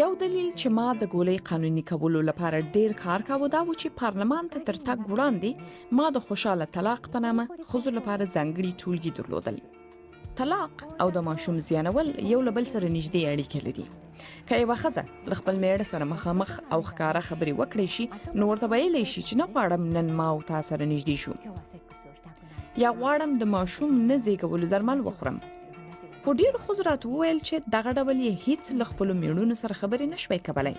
یو دلیل چې ما د ګولۍ قانوني کولو لپاره ډیر کار کاوه دا و چې پارلمان ته تر تګ وړاندې ما د خوشاله طلاق په نامه ښځو لپاره ځانګړي ټولګي درلودل. طلاق او د ماشوم زیانول یو له بل سره نږدې اړیکې لري. که یوه ښځه له خپل میړه سره مخامخ او ښکاره خبرې وکړی شي نو ورته ویلی شي چې نه غواړم نن ما او تا سره نږدې شو، یا غواړم د ماشوم نه زېږولو درمل وخورم. خو ډېرو ښځو راته وویل چې دغه ډول یې هیڅ له خپلو میړونو سره خبرې نشوی کولی،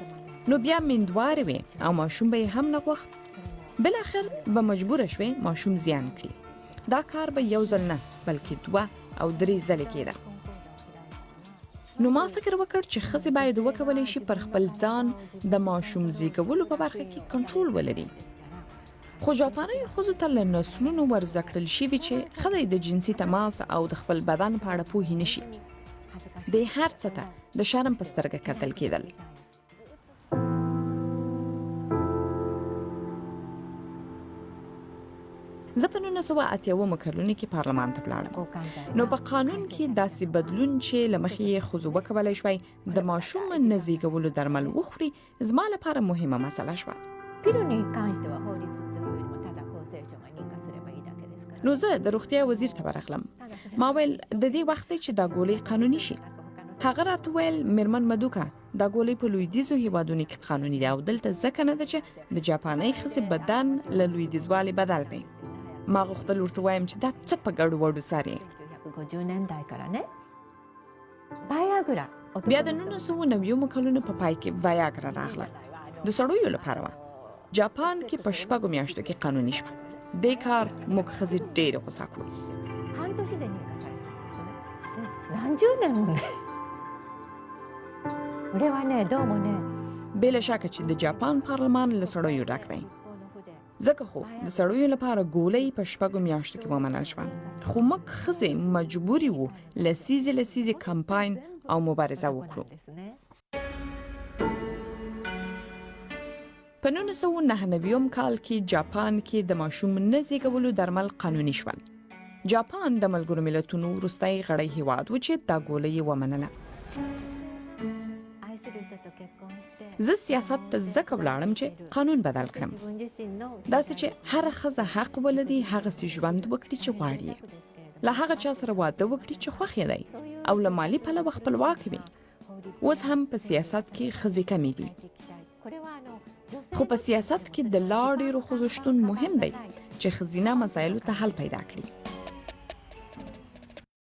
نو بیا مېدوارۍ وې او ماشوم به یې هم نه غوښت. بالاخر به مجبوره شوې ماشوم زیان کړي. دا کار به یو ځل نه بلکې 2 او 3 ځلې کېده. نو ما فکر وکړ چې ښځې باید وکولی شي پر خپل ځان د ماشوم زېږولو په برخه کې کنټرول ولري. خو جاپانیو ښځو ته له نسلونو ورزده کړل شوي چې ښځې د جنسي تماس او د خپل بدن په اړه پوهې نشي. د هر څه ته د شرم په سترګه کتل کېدل. زه په 1980 کلونو کې پارلمان ته ولاړم. نو په قانون کې داسې بدلون چې له مخې یې ښځو وکولی شوی د ماشوم نه زېږولو درمل وخوري زما لپاره مهمه مسله شوه. نو زه د روغتیا وزیر ته ورغلم. ما ویل د دې وخت چې دا ګولۍ قانوني شي. هغه راته ویل میرمن مډوکا دا ګولۍ په لویدیځو هیوادونو کې قانوني ده او دلته ځکه نه ده چې د جاپانۍ ښځې بدن له لویدیځوالي بدل دی. ما غوښتل ورته وایم چې دا څه په ګډو وډو سر یې. بیا د 1990 کلونو په پای کې وایاګرا راغله. د سړیو لپاره وه. جاپان کې په 6 میاشتو کې قانوني شوه. دې کار موږ ښځې ډېرې غوسه کړو. بله شکه چې د جاپان پارلمان له سړیو ډک دی. ځکه خو د سړیو لپاره ګولۍ په 6 میاشتو کې ومنل شوه. خو موږ ښځې مجبورې وو لسیزې کمپاین او مبارزه وکړو. په 1999 کال کې جاپان کې د ماشوم نه زېږولو درمل قانوني شول. جاپان د ملګرو ملتونو وروستی غړی هیواد و چې دا ګولۍ یې ومنله. زه سیاست ته ځکه ولاړم چې قانون بدل کړم. داسې چې هر ښځه حق ولري هغسې ژوند وکړي چې غواړي، له هغه چا سره واده وکړي چې خوښ یې دی او له مالي پلوه خپلواکه وي. اوس هم په سیاست کې ښځې کمې دي، خو په سیاست کې د لا ډېرو ښځو شتون مهم دی چې ښځینه مسایلو ته حل پیدا کړي.